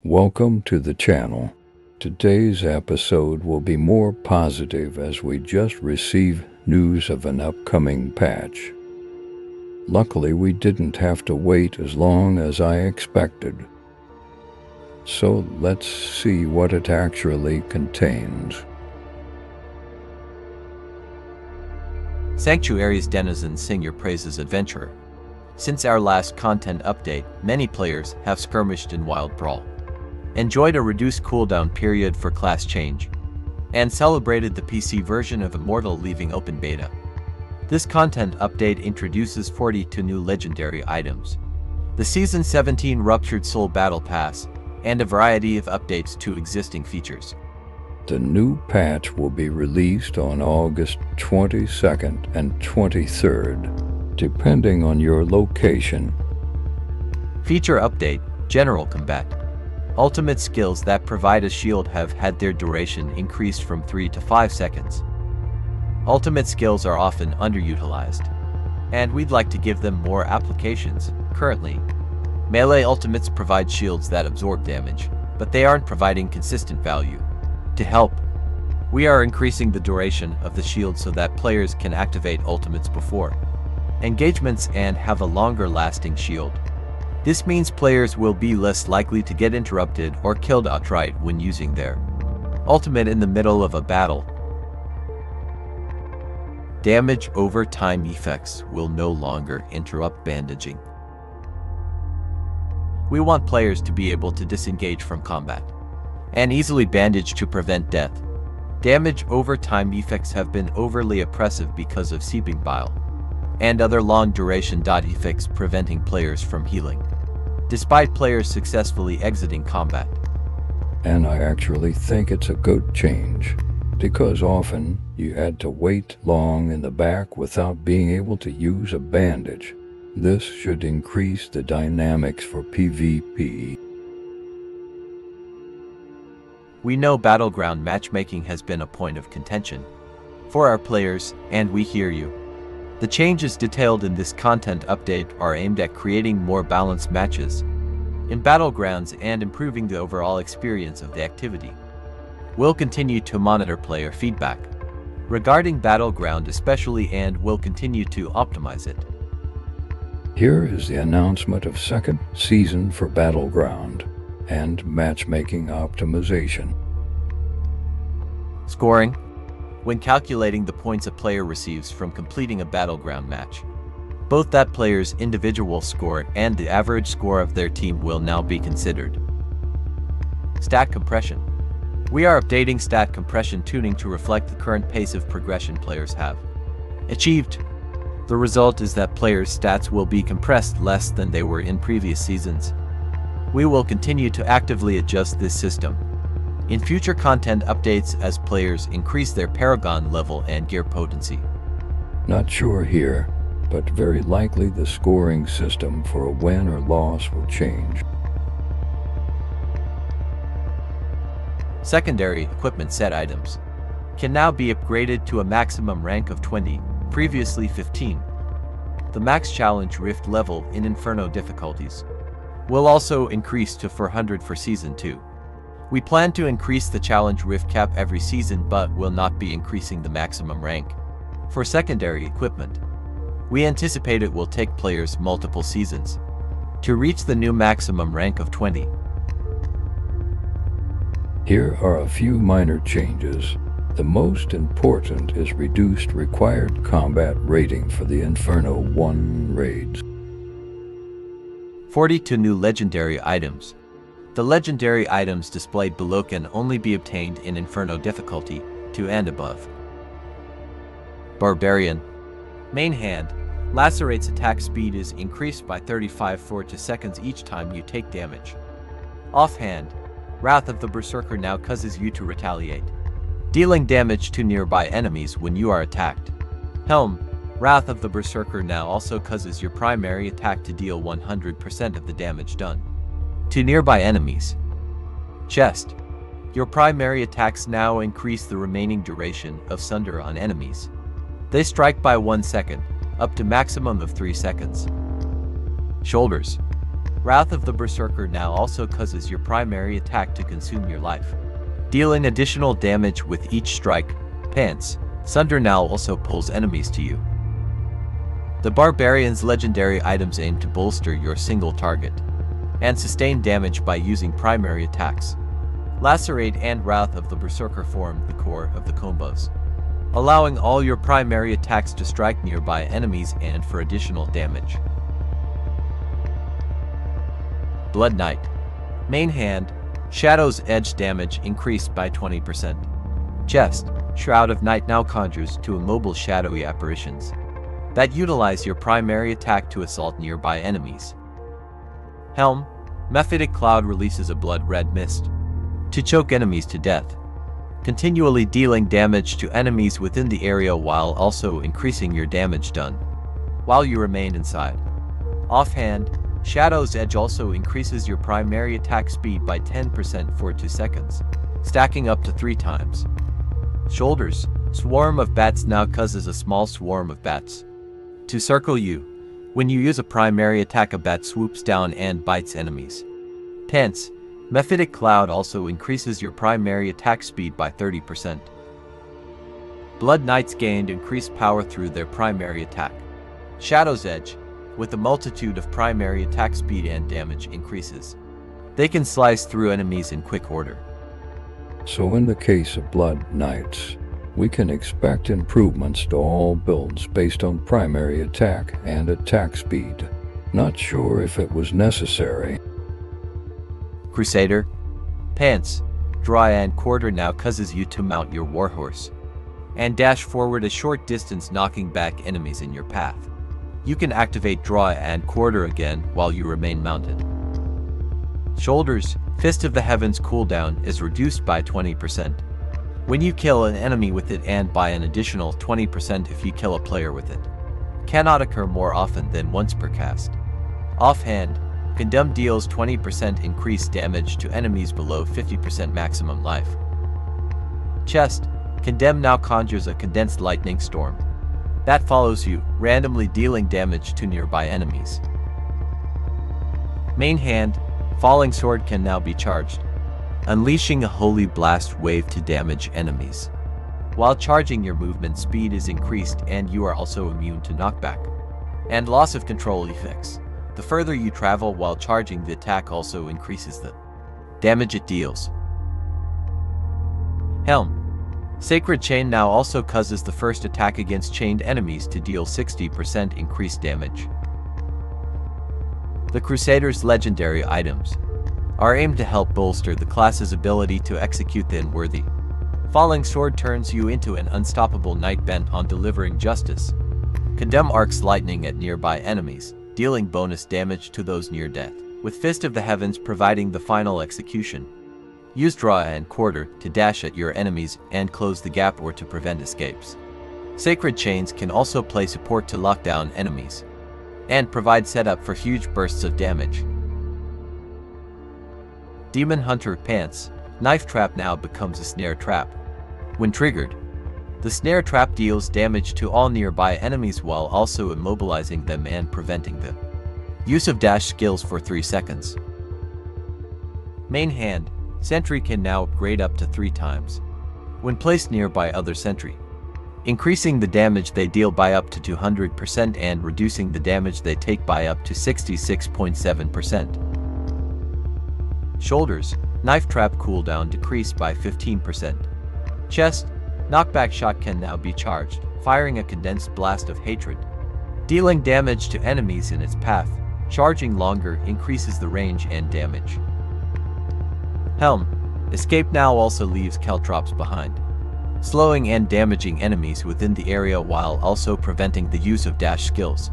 Welcome to the channel. Today's episode will be more positive as we just received news of an upcoming patch. Luckily, we didn't have to wait as long as I expected. So let's see what it actually contains. Sanctuary's denizens sing your praises, adventurer. Since our last content update, many players have skirmished in Wild Brawl, enjoyed a reduced cooldown period for class change, and celebrated the PC version of Immortal leaving open beta. This content update introduces 42 new legendary items, the Season 17 Ruptured Soul Battle Pass, and a variety of updates to existing features. The new patch will be released on August 22nd and 23rd, depending on your location. Feature update: General Combat. Ultimate skills that provide a shield have had their duration increased from 3 to 5 seconds. Ultimate skills are often underutilized, and we'd like to give them more applications. Currently, melee ultimates provide shields that absorb damage, but they aren't providing consistent value. To help, we are increasing the duration of the shield so that players can activate ultimates before engagements and have a longer lasting shield. This means players will be less likely to get interrupted or killed outright when using their ultimate in the middle of a battle. Damage over time effects will no longer interrupt bandaging. We want players to be able to disengage from combat and easily bandage to prevent death. Damage over time effects have been overly oppressive because of seeping bile and other long-duration effects preventing players from healing, despite players successfully exiting combat. And I actually think it's a good change, because often you had to wait long in the back without being able to use a bandage. This should increase the dynamics for PvP. We know Battleground matchmaking has been a point of contention for our players, and we hear you. The changes detailed in this content update are aimed at creating more balanced matches in Battlegrounds and improving the overall experience of the activity. We'll continue to monitor player feedback regarding Battleground especially, and will continue to optimize it. Here is the announcement of second season for Battleground and matchmaking optimization. Scoring: when calculating the points a player receives from completing a Battleground match, both that player's individual score and the average score of their team will now be considered. Stat compression: we are updating stat compression tuning to reflect the current pace of progression players have achieved. The result is that players' stats will be compressed less than they were in previous seasons. We will continue to actively adjust this system in future content updates as players increase their Paragon level and gear potency. Not sure here, but very likely the scoring system for a win or loss will change. Secondary equipment set items can now be upgraded to a maximum rank of 20, previously 15. The max challenge rift level in Inferno difficulties will also increase to 400 for Season 2. We plan to increase the challenge rift cap every season, but will not be increasing the maximum rank for secondary equipment. We anticipate it will take players multiple seasons to reach the new maximum rank of 20. Here are a few minor changes. The most important is reduced required combat rating for the Inferno 1 raids. 42 new legendary items. The legendary items displayed below can only be obtained in Inferno difficulty 2 and above. Barbarian. Main hand. Lacerate's attack speed is increased by 35 seconds each time you take damage. Offhand. Wrath of the Berserker now causes you to retaliate, dealing damage to nearby enemies when you are attacked. Helm. Wrath of the Berserker now also causes your primary attack to deal 100% of the damage done to nearby enemies. Chest. Your primary attacks now increase the remaining duration of Sunder on enemies. They strike by 1 second, up to maximum of 3 seconds. Shoulders. Wrath of the Berserker now also causes your primary attack to consume your life, dealing additional damage with each strike. Pants. Sunder now also pulls enemies to you. The Barbarian's legendary items aim to bolster your single target and sustain damage by using primary attacks. Lacerate and Wrath of the Berserker form the core of the combos, allowing all your primary attacks to strike nearby enemies and for additional damage. Blood Knight. Main hand, Shadow's Edge damage increased by 20%. Chest, Shroud of Night now conjures to immobile shadowy apparitions that utilize your primary attack to assault nearby enemies. Helm, Mephitic Cloud releases a blood-red mist to choke enemies to death, continually dealing damage to enemies within the area while also increasing your damage done while you remain inside. Offhand, Shadow's Edge also increases your primary attack speed by 10% for 2 seconds, stacking up to 3 times. Shoulders, Swarm of Bats now causes a small swarm of bats to circle you. When you use a primary attack, a bat swoops down and bites enemies. Pants, Mephitic Cloud also increases your primary attack speed by 30%. Blood Knights gained increased power through their primary attack. Shadow's Edge, with a multitude of primary attack speed and damage increases. They can slice through enemies in quick order. So in the case of Blood Knights, we can expect improvements to all builds based on primary attack and attack speed. Not sure if it was necessary. Crusader. Pants, Dry and Quarter now causes you to mount your warhorse and dash forward a short distance, knocking back enemies in your path. You can activate Draw and Quarter again while you remain mounted. Shoulders, Fist of the Heavens cooldown is reduced by 20% when you kill an enemy with it, and by an additional 20% if you kill a player with it. Cannot occur more often than once per cast. Offhand, Condemn deals 20% increased damage to enemies below 50% maximum life. Chest, Condemn now conjures a condensed lightning storm that follows you, randomly dealing damage to nearby enemies. Main hand, Falling Sword can now be charged, unleashing a holy blast wave to damage enemies. While charging, your movement speed is increased and you are also immune to knockback and loss of control effects. The further you travel while charging, the attack also increases the damage it deals. Helm, Sacred Chain now also causes the first attack against chained enemies to deal 60% increased damage. The Crusader's legendary items are aimed to help bolster the class's ability to execute the unworthy. Falling Sword turns you into an unstoppable knight bent on delivering justice. Condemn arcs lightning at nearby enemies, dealing bonus damage to those near death, with Fist of the Heavens providing the final execution. Use Draw and Quarter to dash at your enemies and close the gap or to prevent escapes. Sacred Chains can also play support to lock down enemies and provide setup for huge bursts of damage. Demon Hunter Pants, Knife Trap now becomes a snare trap. When triggered, the snare trap deals damage to all nearby enemies while also immobilizing them and preventing the use of dash skills for 3 seconds. Main hand, Sentry can now upgrade up to 3 times when placed nearby other sentry, increasing the damage they deal by up to 200% and reducing the damage they take by up to 66.7%. Shoulders, Knife Trap cooldown decreased by 15%. Chest, Knockback Shot can now be charged, firing a condensed blast of hatred, dealing damage to enemies in its path. Charging longer increases the range and damage. Helm, Escape now also leaves caltrops behind, slowing and damaging enemies within the area while also preventing the use of dash skills.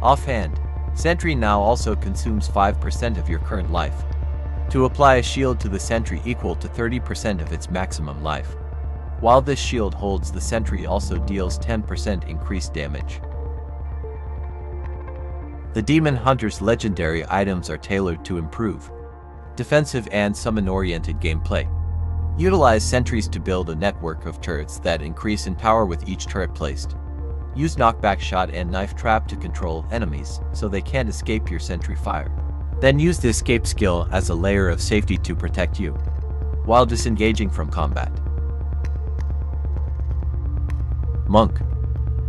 Offhand, Sentry now also consumes 5% of your current life to apply a shield to the sentry equal to 30% of its maximum life. While this shield holds, the sentry also deals 10% increased damage. The Demon Hunter's legendary items are tailored to improve defensive and summon-oriented gameplay. Utilize sentries to build a network of turrets that increase in power with each turret placed Use knockback shot and knife trap to control enemies so they can't escape your sentry fire. Then use the escape skill as a layer of safety to protect you while disengaging from combat. Monk.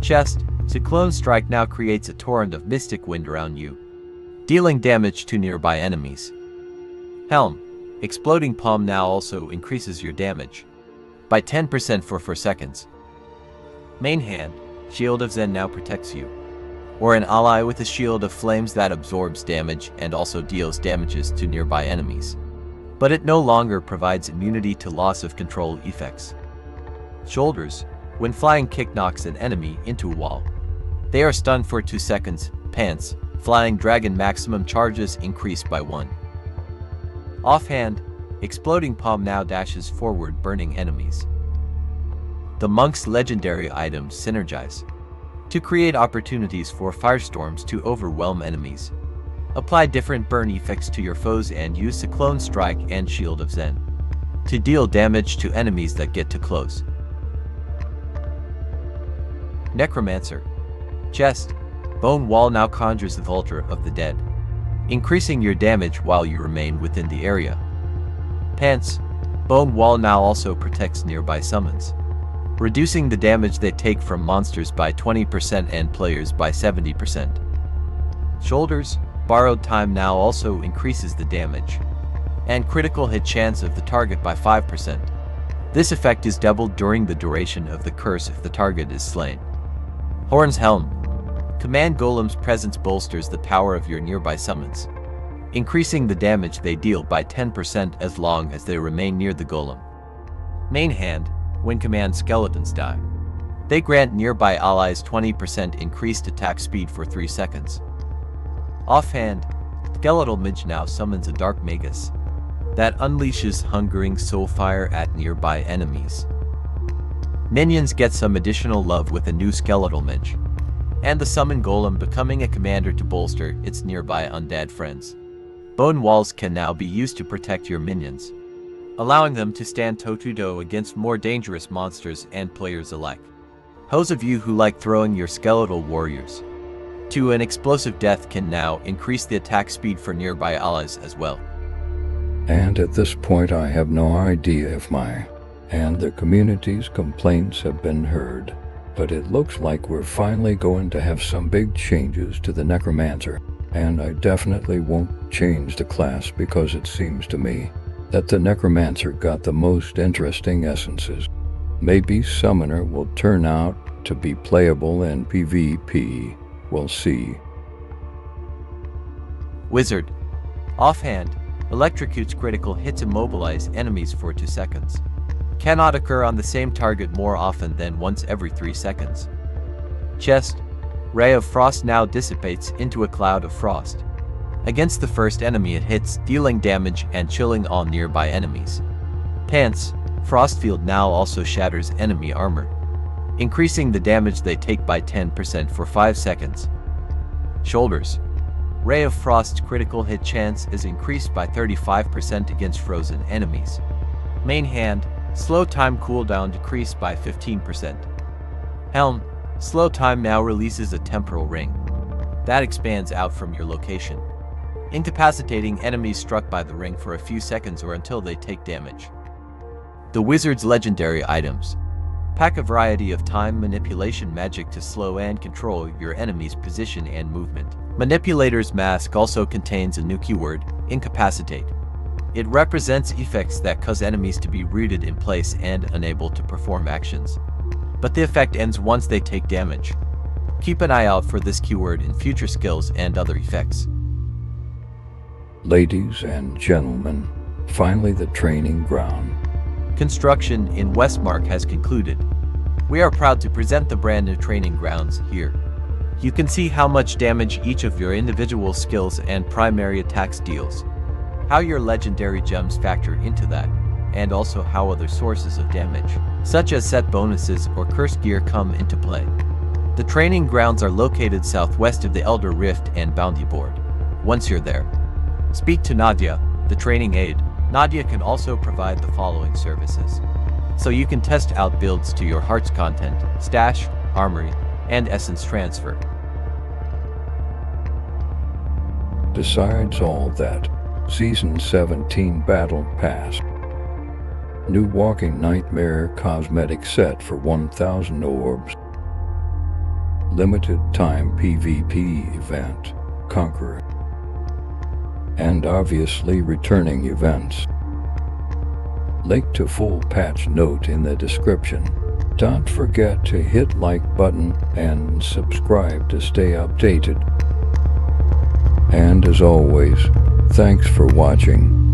Chest. Cyclone Strike now creates a torrent of mystic wind around you, dealing damage to nearby enemies. Helm. Exploding Palm now also increases your damage by 10% for 4 seconds. Main Hand. Shield of Zen now protects you, or an ally with a shield of flames that absorbs damage and also deals damages to nearby enemies, but it no longer provides immunity to loss of control effects. Shoulders. When flying kick knocks an enemy into a wall, they are stunned for 2 seconds. Pants. Flying Dragon maximum charges increased by 1. Offhand. Exploding Palm now dashes forward, burning enemies. The Monk's legendary items synergize to create opportunities for firestorms to overwhelm enemies. Apply different burn effects to your foes and use Cyclone Strike and Shield of Zen to deal damage to enemies that get too close. Necromancer. Chest. Bone Wall now conjures the Vulture of the Dead, increasing your damage while you remain within the area. Pants. Bone Wall now also protects nearby summons, reducing the damage they take from monsters by 20% and players by 70%. Shoulders. Borrowed Time now also increases the damage and critical hit chance of the target by 5%. This effect is doubled during the duration of the curse if the target is slain. Horn's Helm. Command Golem's presence bolsters the power of your nearby summons, increasing the damage they deal by 10% as long as they remain near the golem. Main Hand. When command skeletons die, they grant nearby allies 20% increased attack speed for 3 seconds. Offhand. Skeletal Mage now summons a Dark Magus that unleashes hungering soulfire at nearby enemies. Minions get some additional love with a new Skeletal Mage, and the Summon Golem becoming a commander to bolster its nearby undead friends. Bone Walls can now be used to protect your minions, allowing them to stand toe-to-toe against more dangerous monsters and players alike. Those of you who like throwing your skeletal warriors to an explosive death can now increase the attack speed for nearby allies as well. And at this point I have no idea if my and the community's complaints have been heard, but it looks like we're finally going to have some big changes to the Necromancer, and I definitely won't change the class because it seems to me that the Necromancer got the most interesting essences. Maybe Summoner will turn out to be playable in PvP. We'll see. Wizzard. Offhand. Electrocutes critical hits immobilize enemies for 2 seconds. Cannot occur on the same target more often than once every 3 seconds. Chest. Ray of Frost now dissipates into a cloud of frost against the first enemy it hits, dealing damage and chilling all nearby enemies. Pants. Frostfield now also shatters enemy armor, increasing the damage they take by 10% for 5 seconds. Shoulders. Ray of Frost's critical hit chance is increased by 35% against frozen enemies. Main Hand. Slow time cooldown decreased by 15%. Helm. Slow time now releases a temporal ring that expands out from your location, incapacitating enemies struck by the ring for a few seconds or until they take damage. The Wizard's legendary items pack a variety of time manipulation magic to slow and control your enemy's position and movement. Manipulator's Mask also contains a new keyword, Incapacitate. It represents effects that cause enemies to be rooted in place and unable to perform actions, but the effect ends once they take damage. Keep an eye out for this keyword in future skills and other effects. Ladies and gentlemen, finally the training ground. Construction in Westmark has concluded. We are proud to present the brand new training grounds here. You can see how much damage each of your individual skills and primary attacks deals, how your legendary gems factor into that, and also how other sources of damage, such as set bonuses or cursed gear, come into play. The training grounds are located southwest of the Elder Rift and Bounty Board. Once you're there, speak to Nadia, the training aide. Nadia can also provide the following services, so you can test out builds to your heart's content: stash, armory, and essence transfer. Besides all that, Season 17 Battle Pass. New Walking Nightmare cosmetic set for 1,000 orbs. Limited time PvP event, Conqueror. And obviously returning events. Link to full patch note in the description. Don't forget to hit like button and subscribe to stay updated. And as always, thanks for watching.